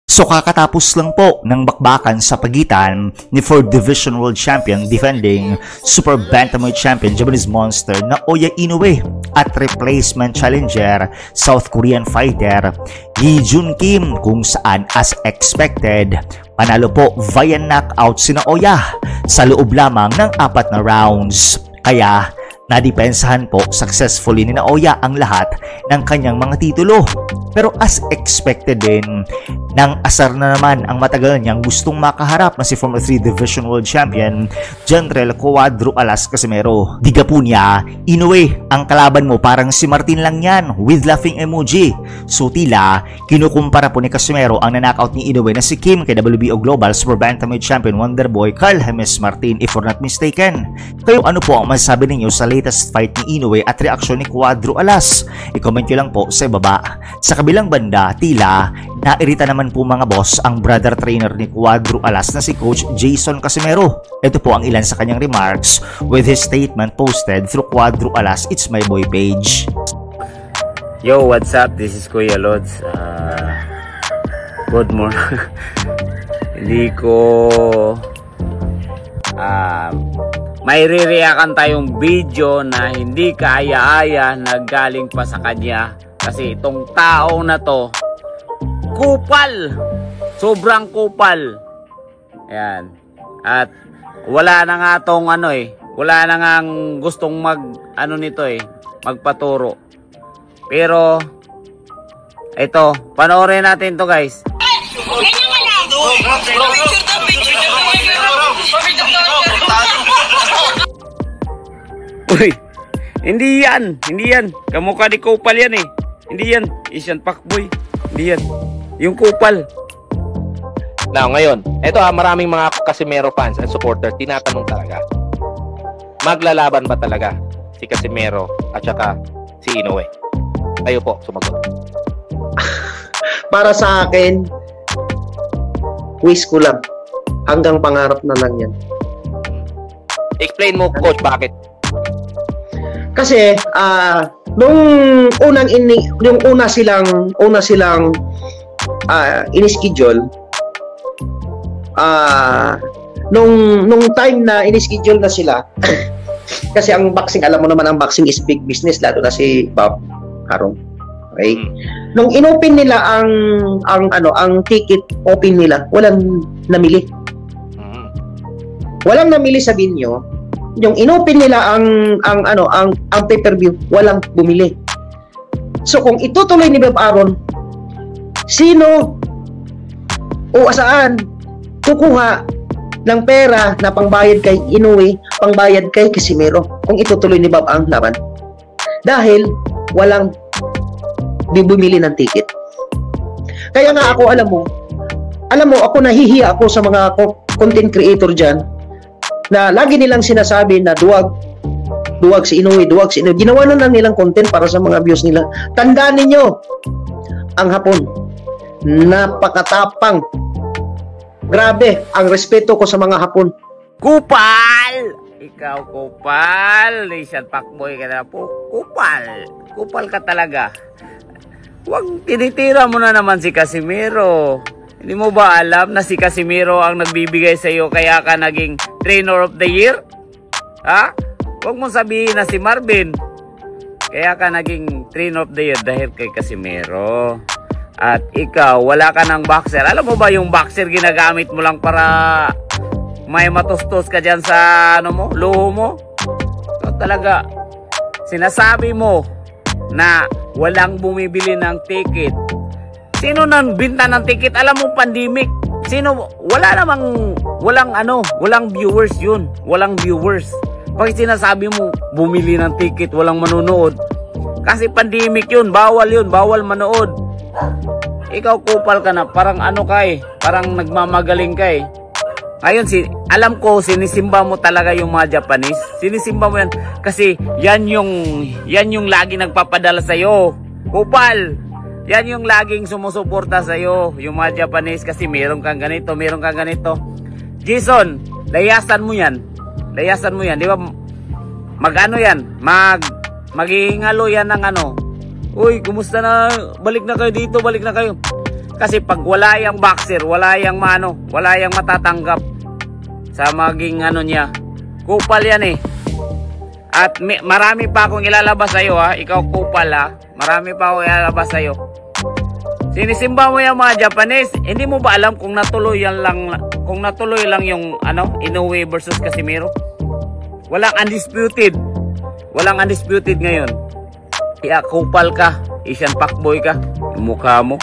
So kakatapos lang po ng bakbakan sa pagitan ni 4th Division World Champion defending Super Bantamweight Champion Japanese Monster na Oya Inoue at replacement challenger South Korean fighter Lee Jun Kim, kung saan as expected panalo po via knockout sina Oya sa loob lamang ng 4 na rounds. Kaya nadipensahan po successfully ni Oya ang lahat ng kanyang mga titulo. Pero as expected din, nang asar na naman ang matagal niyang gustong makaharap na si former 3 Division World Champion General Cuadro Alas Casimero. Diga po niya, Inoue, ang kalaban mo parang si Martin lang yan, with laughing emoji. So tila, kinukumpara po ni Casimero ang nanakaut ni Inoue na si Kim kay WBO Global Super Bantamweight Champion Wonderboy Carl James Martin, if we're not mistaken. Kayo, ano po ang masasabi ninyo sa latest fight ni Inoue at reaksyon ni Cuadro Alas? I-comment nyo lang po sa baba. Sa kabilang banda, tila nairita naman po mga boss ang brother trainer ni Cuadro Alas na si Coach Jason Casimero. Ito po ang ilan sa kanyang remarks with his statement posted through Cuadro Alas It's My Boy page. Yo, what's up? This is Kuya Lods. Good morning. Hindi ko may re-reaction tayong video na hindi kaaya-aya na galing pa sa kanya. Kasi itong tao na to, kupal! Sobrang kupal. Ayan. At wala na nga tong wala na nga gustong magpaturo. Pero, ito, panoorin natin to guys. Uy, hindi yan. Kamukha ni kupal yan eh. Hindi yan, Asian Pakboy. Hindi yan, yung kupal. Now, ngayon, eto maraming mga Casimero fans and supporters tinatanong talaga, maglalaban ba talaga si Casimero at saka si Inoue? Kayo po, sumagot. Para sa akin, wish ko lang. Hanggang pangarap na lang yan. Explain mo, Coach, bakit? Kasi, nung una silang in-schedule, nung time na in-schedule na sila, kasi ang boxing, alam mo naman, ang boxing is big business, lalo na si Bob Harong. Okay? Nung inopen nila ang ticket open nila, walang namili. Walang namili, sabihin nyo. Yung inopen nila ang pay-per-view, walang bumili. So kung itutuloy ni Bob Arum, sino o saan kukuha ng pera na pangbayad kay Inoue, pangbayad kay Casimero kung itutuloy ni Bob ang laban? Dahil walang bumili ng ticket. Kaya nga ako, alam mo, ako nahihiya ako sa mga content creator dyan na lagi nilang sinasabi na duwag si Inoue. Ginawa na lang nilang content para sa mga views nila. Tandaan ninyo, ang Hapon, napakatapang. Grabe, ang respeto ko sa mga Hapon. Kupal! Ikaw, kupal. Asian Pakboy ka na po. Kupal ka talaga. Huwag tinitira mo na naman si Casimero. Hindi mo ba alam na si Casimero ang nagbibigay sa iyo kaya ka naging Trainer of the Year? Ha? Huwag mo sabihin na si Marvin kaya ka naging Trainer of the Year dahil kay Casimero. At ikaw, wala ka ng boxer. Alam mo ba yung boxer ginagamit mo lang para may matustos ka dyan sa luho mo? So, talaga, sinasabi mo na walang bumibili ng ticket. Sino nang binta ng ticket? Alam mo, pandemic. Walang viewers yun. Walang viewers. Pag sinasabi mo, bumili ng ticket, walang manonood. Kasi pandemic yun. Bawal manood. Ikaw, kupal ka na. Parang parang nagmamagaling ka eh. Ngayon, alam ko, sinisimba mo talaga yung mga Japanese. Sinisimba mo yan. Kasi yan yung lagi nagpapadala sa'yo. Kupal! Yan yung laging sumusuporta sa'yo, yung mga Japanese, kasi meron kang ganito. Jason, layasan mo yan, di ba? Maghihingalo yan ng Uy, kumusta na? Balik na kayo dito, Kasi pag wala yung boxer, wala yung matatanggap sa maging ano niya. Kupal yan eh. At marami pa akong ilalabas sa'yo ha. Ikaw kupal ha. Marami pa akong ilalabas sa'yo. Sinisimba mo yung mga Japanese. Hindi mo ba alam kung natuloy lang yung Inoue versus Casimero? Walang undisputed. Walang undisputed ngayon. Kaya kupal ka. Asian fuckboy ka. Yung mukha mo.